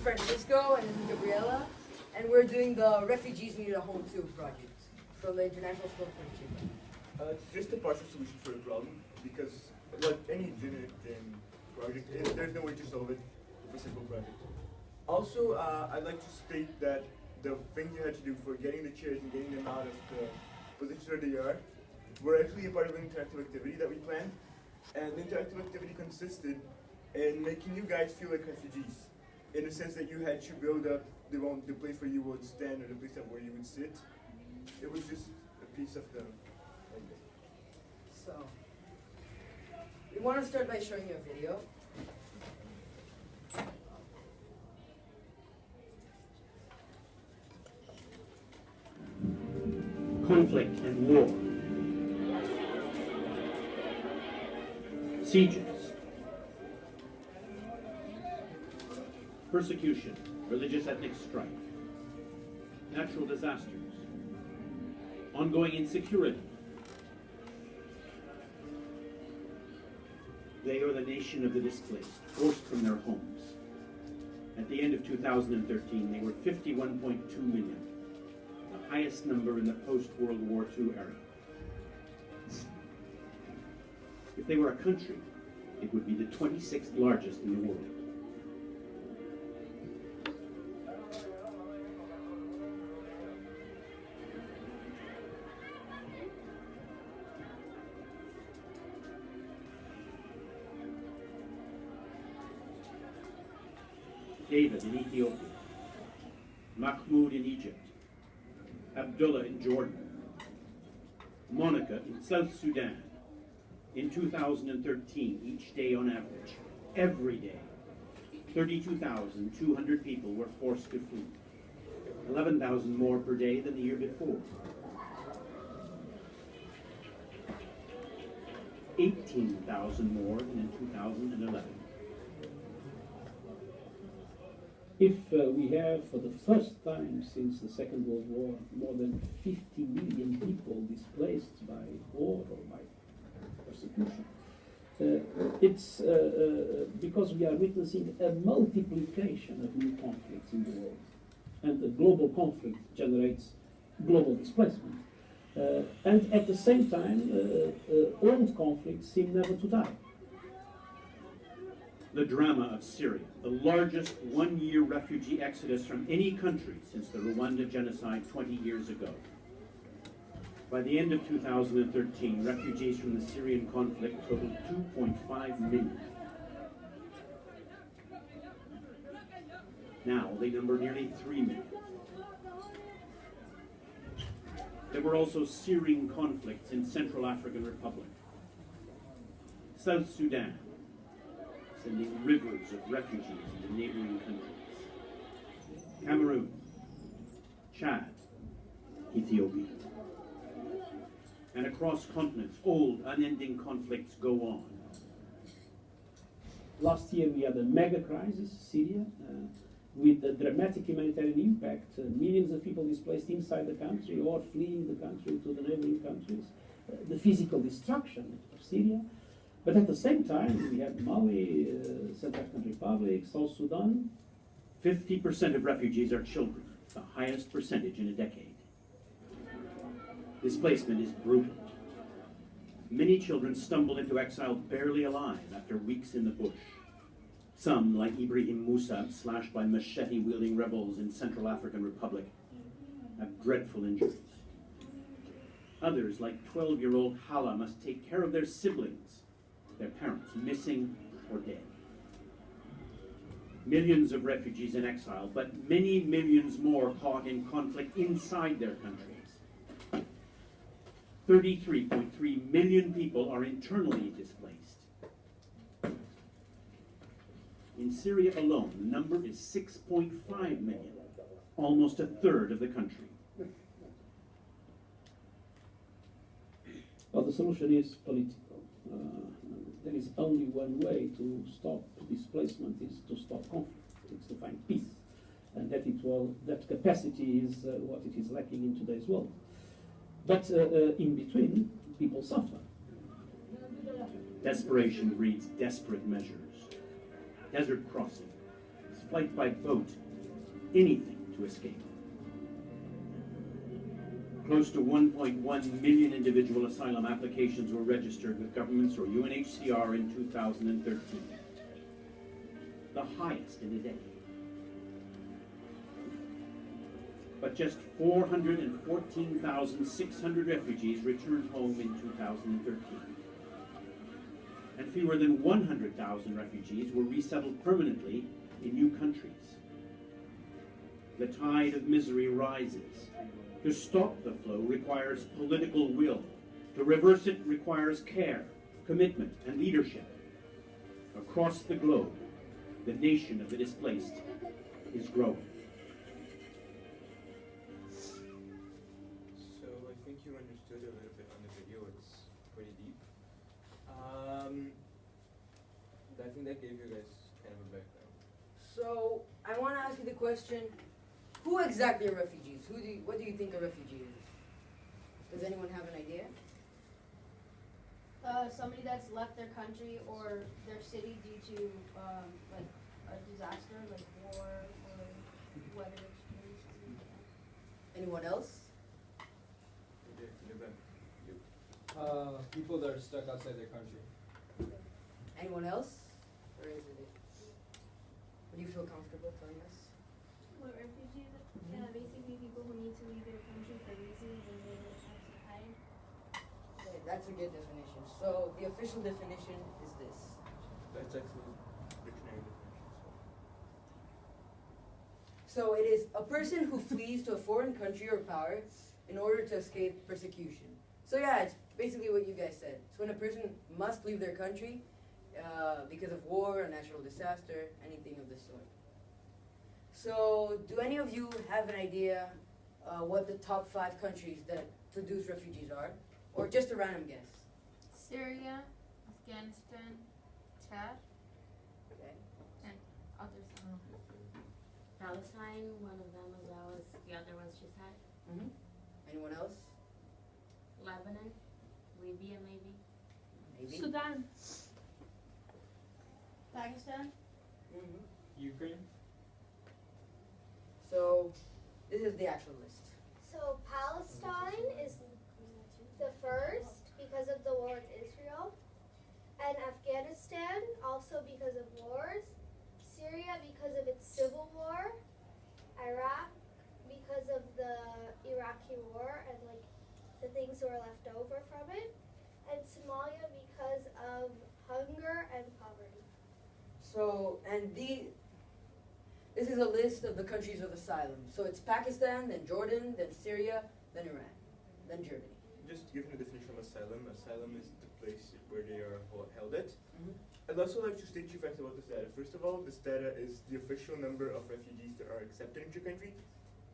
Francisco and Gabriela, and we're doing the Refugees Need a Home Too project from the International School for Children. It's just a partial solution for the problem, because like any gen project, there's no way to solve it with a simple project. Also, I'd like to state that the things you had to do for getting the chairs and getting them out of the positions where they are were actually a part of an interactive activity that we planned. And the interactive activity consisted in making you guys feel like refugees, in the sense that you had to build up the place where you would stand or the place where you would sit. It was just a piece of the idea. So, we want to start by showing you a video. Conflict and war, sieges, persecution, religious ethnic strife, natural disasters, ongoing insecurity. They are the nation of the displaced, forced from their homes. At the end of 2013, they were 51.2 million. Highest number in the post-World War II era. If they were a country, it would be the 26th largest in the world. David in Ethiopia, Mahmoud in Egypt, Abdullah in Jordan, Monica in South Sudan. In 2013, each day on average, every day, 32,200 people were forced to flee, 11,000 more per day than the year before. 18,000 more than in 2011. If we have, for the first time since the Second World War, more than 50 million people displaced by war or by persecution, it's because we are witnessing a multiplication of new conflicts in the world. And the global conflict generates global displacement. And at the same time, old conflicts seem never to die. The drama of Syria, the largest one-year refugee exodus from any country since the Rwanda genocide 20 years ago. By the end of 2013, refugees from the Syrian conflict totaled 2.5 million. Now they number nearly 3 million. There were also Syrian conflicts in Central African Republic, South Sudan, sending rivers of refugees into neighboring countries, Cameroon, Chad, Ethiopia. And across continents, old, unending conflicts go on. Last year we had a mega crisis, Syria, with a dramatic humanitarian impact, millions of people displaced inside the country or fleeing the country to the neighboring countries, the physical destruction of Syria. But at the same time, we have Mali, Central African Republic, South Sudan. 50% of refugees are children, the highest percentage in a decade. Displacement is brutal. Many children stumble into exile barely alive after weeks in the bush. Some, like Ibrahim Musa, slashed by machete-wielding rebels in Central African Republic, have dreadful injuries. Others, like 12-year-old Hala, must take care of their siblings, their parents missing or dead. Millions of refugees in exile, but many millions more caught in conflict inside their countries. 33.3 million people are internally displaced. In Syria alone, the number is 6.5 million, almost a third of the country. Well, the solution is political. There is only one way to stop displacement, is to stop conflict. It's to find peace, and that capacity is what it is lacking in today's world. But in between, people suffer. Desperation breeds desperate measures. Desert crossing is flight by boat, anything to escape. Close to 1.1 million individual asylum applications were registered with governments or UNHCR in 2013, the highest in a decade. But just 414,600 refugees returned home in 2013. And fewer than 100,000 refugees were resettled permanently in new countries. The tide of misery rises. To stop the flow requires political will. To reverse it requires care, commitment, and leadership. Across the globe, the nation of the displaced is growing. So I think you understood a little bit on the video. It's pretty deep. I think that gave you guys kind of a background. So I want to ask you the question: who exactly are refugees? What do you think a refugee is? Does anyone have an idea? Somebody that's left their country or their city due to like a disaster, like war or weather extremes. Anyone else? People that are stuck outside their country. Anyone else? Or is it? Would you feel comfortable telling us? Well, refugees, basically people who need to leave their country for reasons and they have to hide. Okay, that's a good definition. So the official definition is this. That's actually dictionary definition. So it is a person who flees to a foreign country or power in order to escape persecution. So yeah, it's basically what you guys said. So when a person must leave their country because of war, a natural disaster, anything of the sort. So do any of you have an idea what the top 5 countries that produce refugees are? Or just a random guess? Syria, Afghanistan, Chad, Okay. and others. I don't know. Palestine, one of them as well as the other ones she said. Mm-hmm. Anyone else? Lebanon, Libya maybe. Maybe. Sudan, Pakistan. Mm-hmm. Ukraine. So this is the actual list. So Palestine is the first because of the war with Israel, and Afghanistan also because of wars, Syria because of its civil war, Iraq because of the Iraqi war and like the things that were left over from it, and Somalia because of hunger and poverty. So, and this is a list of the countries of asylum. So it's Pakistan, then Jordan, then Syria, then Iran, then Germany. Just giving a definition of asylum. Asylum is the place where they are held at. Mm-hmm. I'd also like to state 2 facts about this data. First of all, this data is the official number of refugees that are accepted into your country.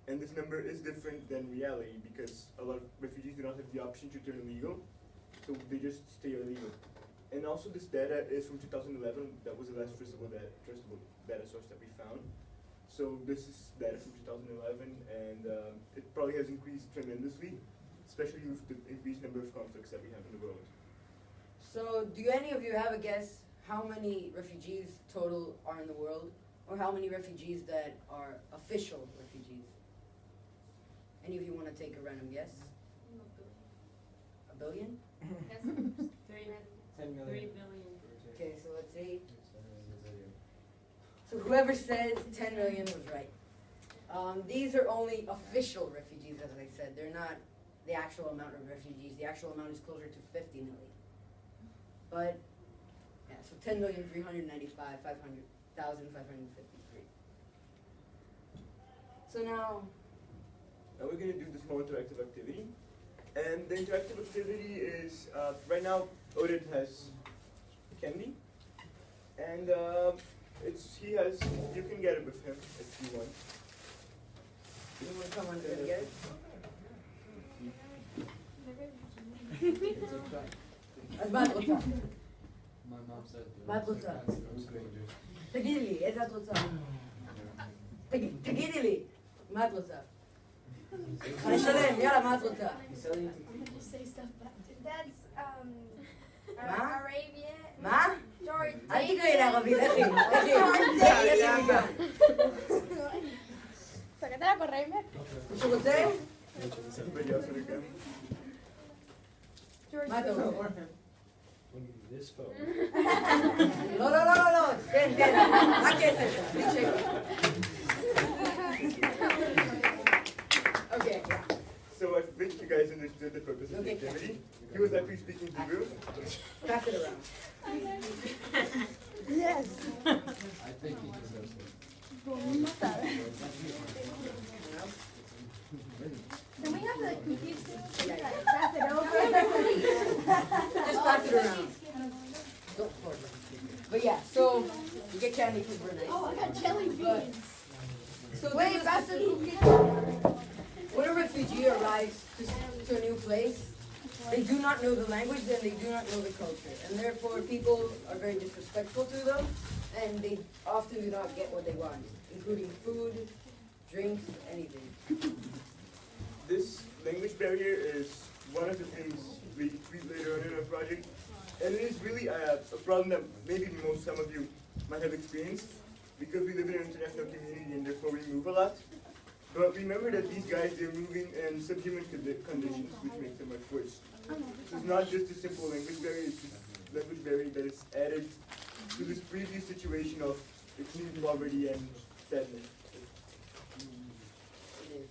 And this number is different than reality because a lot of refugees do not have the option to turn illegal. So they just stay illegal. And also this data is from 2011. That was the last trustable data source that we found. So this is data from 2011 and it probably has increased tremendously, especially with the increased number of conflicts that we have in the world. So do any of you have a guess how many refugees total are in the world? Or how many refugees that are official refugees? Any of you want to take a random guess? A billion? Yes. 10 million. 3 billion. Okay, so let's see. So whoever said 10 million was right. These are only official refugees, as I said. They're not the actual amount of refugees. The actual amount is closer to 50 million. But, yeah, so 10,395,553. So now Now we're going to do the small interactive activity. And the interactive activity is, right now, Oded has candy. And you can get it with him if you want. you want to come on and get it? אז מה את רוצה? My mom said. מה את רוצה? תגידי לי, איזה את רוצה? תגידי לי, מה את רוצה? אני אשלם, יאללה, מה את רוצה? Just say stuff back to That's Ma? Arabian. מה? Auntie ko yun ako bilang. Gusto ko sa'yo? Anybody else want to come? Mato. This phone. No. Ten. I can't say that. Please check it. Okay. So I think you guys understood the purpose of the Okay. activity. He was actually speaking Hebrew. Pass it around. I think he deserves it. Can we have the cookies too? Pass it over. Just pass it around. Don't pour it. But yeah, so you get candy because we're nice. Oh, I got jelly But- beans. So wait, pass the cookies. When a refugee arrives to a new place, they do not know the language and they do not know the culture, and therefore people are very disrespectful to them, and they often do not get what they want, including food, drinks, anything. This language barrier is one of the things we treat later on in our project, and it is really a problem that maybe some of you might have experienced, because we live in an international community and therefore we move a lot. But remember that these guys, they're moving in subhuman conditions, which makes them much worse. So it's not just a simple language barrier, it's a language barrier that is added to this previous situation of extreme poverty and sadness. It is.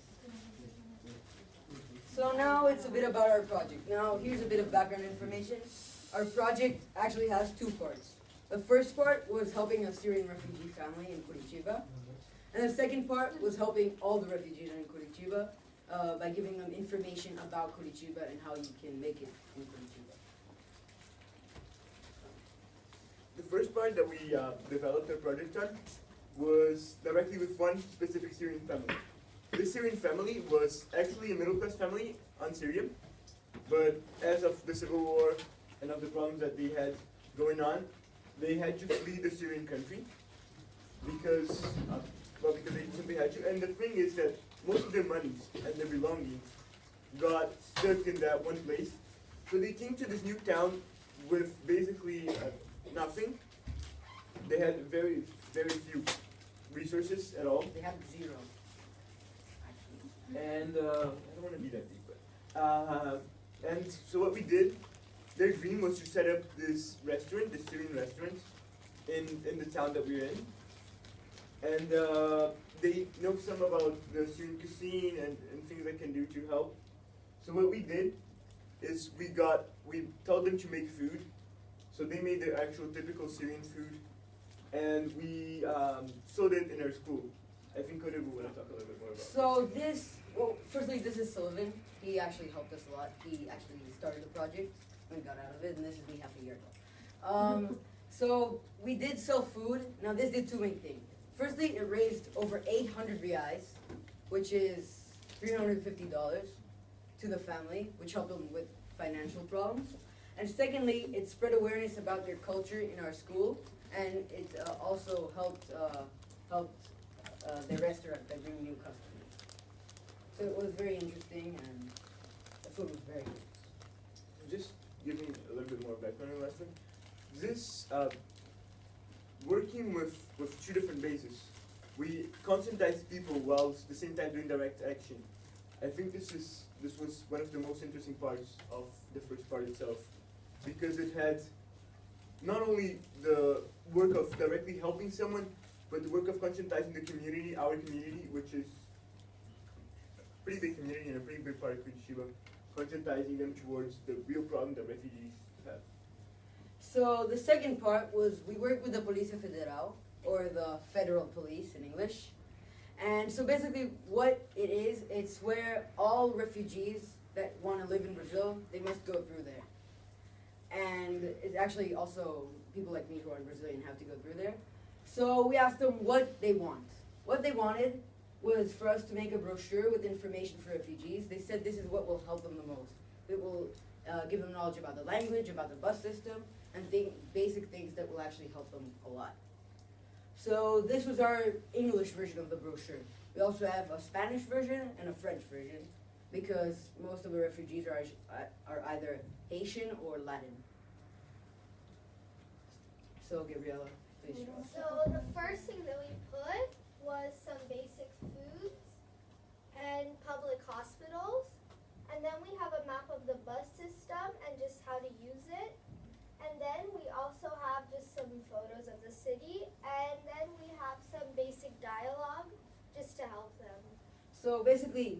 So now it's a bit about our project. Now here's a bit of background information. Our project actually has two parts. The first part was helping a Syrian refugee family in Curitiba. And the second part was helping all the refugees in Curitiba by giving them information about Curitiba and how you can make it in Curitiba. The first part that we developed our project on was directly with one specific Syrian family. This Syrian family was actually a middle-class family on Syria, but as of the civil war and of the problems that they had going on, they had to flee the Syrian country because they simply had to. And the thing is that most of their monies and their belongings got stuck in that one place. So they came to this new town with basically nothing. They had very few resources at all. They have zero. And I don't want to be that deep, but and so what we did, their dream was to set up this restaurant, this Syrian restaurant, in the town that we're in. And they know some about the Syrian cuisine and things they can do to help. So what we did is we told them to make food. So they made the actual typical Syrian food, and we sold it in our school. I think Kodebu will talk a little bit more about it. So firstly, this is Sullivan. He actually helped us a lot. He actually started the project and got out of it, and this is me half a year ago. So we did sell food. Now this did two main things. Firstly, it raised over 800 reais, which is $350 to the family, which helped them with financial problems. And secondly, it spread awareness about their culture in our school, and it also helped the restaurant by bringing new customers. So it was very interesting, and the food was very good. Just giving a little bit more background on last one. This working with two different bases. We conscientize people while at the same time doing direct action. I think this was one of the most interesting parts of the first part itself, because it had not only the work of directly helping someone, but the work of conscientizing the community, our community, which is a pretty big community and a pretty big part of Curitiba, conscientizing them towards the real problem that refugees have. So the second part was we worked with the Polícia Federal, or the federal police in English. And so basically what it is, it's where all refugees that want to live in Brazil, they must go through there. And it's actually also people like me who are Brazilian have to go through there. So we asked them what they want. What they wanted was for us to make a brochure with information for refugees. They said this is what will help them the most. It will give them knowledge about the language, about the bus system, and basic things that will actually help them a lot. So this was our English version of the brochure. We also have a Spanish version and a French version, because most of the refugees are either Haitian or Latin. So, Gabriella, please show us. So the first thing that we put was some basic foods and public hospitals. And then we have a map of the bus system and just how to use it. And then we also have just some photos of the city. And then we have some basic dialogue just to help them. So basically,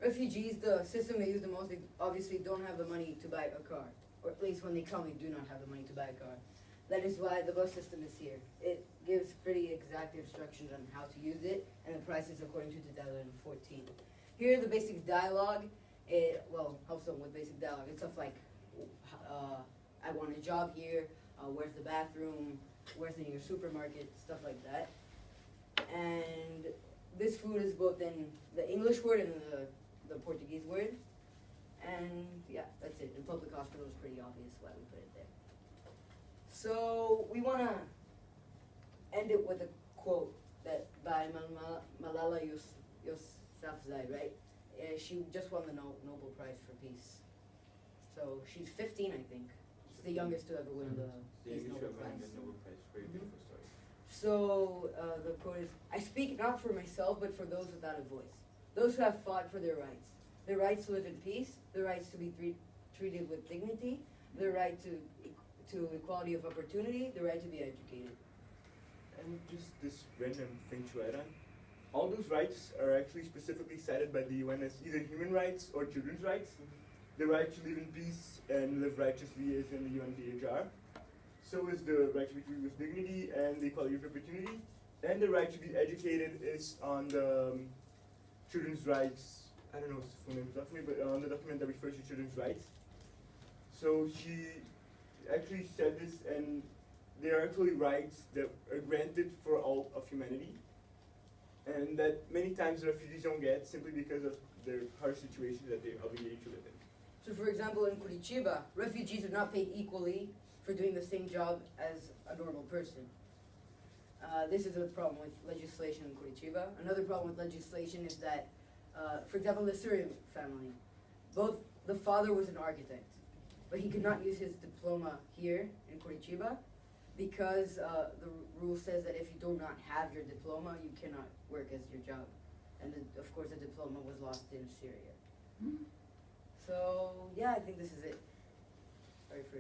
refugees, the system they use the most, they obviously don't have the money to buy a car. Or at least when they come, they do not have the money to buy a car. That is why the bus system is here. It gives pretty exact instructions on how to use it and the prices according to 2014. Here are the basic dialogue. It, well, helps them with basic dialogue. It's stuff like, I want a job here, where's the bathroom, where's the nearest supermarket, stuff like that. And this food is both in the English word and the Portuguese word. And yeah, that's it. In public hospital is pretty obvious why we put it there. So we want to end it with a quote that by Malala Yousafzai, right? She just won the Nobel Prize for Peace. So she's 15, I think. She's the youngest to ever win the Peace Nobel Prize. Very beautiful story. So the quote is, I speak not for myself, but for those without a voice. Those who have fought for their rights to live in peace, their rights to be treated with dignity, their right to equality of opportunity, the right to be educated. And just this random thing to add on. All those rights are actually specifically cited by the UN as either human rights or children's rights. The right to live in peace and live righteously is in the UNDHR. So is the right to be treated with dignity and the equality of opportunity. And the right to be educated is on the children's rights. I don't know what's the full name of the document, but on the document that refers to children's rights. So she actually said this, and they are actually rights that are granted for all of humanity. And that many times refugees don't get simply because of their harsh situation that they're obligated to live in. So for example, in Curitiba, refugees are not paid equally for doing the same job as a normal person. This is a problem with legislation in Curitiba. Another problem with legislation is that, for example, the Syrian family, the father was an architect, but he could not use his diploma here in Curitiba because the rule says that if you do not have your diploma, you cannot work as your job. And of course, the diploma was lost in Syria. So yeah, I think this is it. Sorry for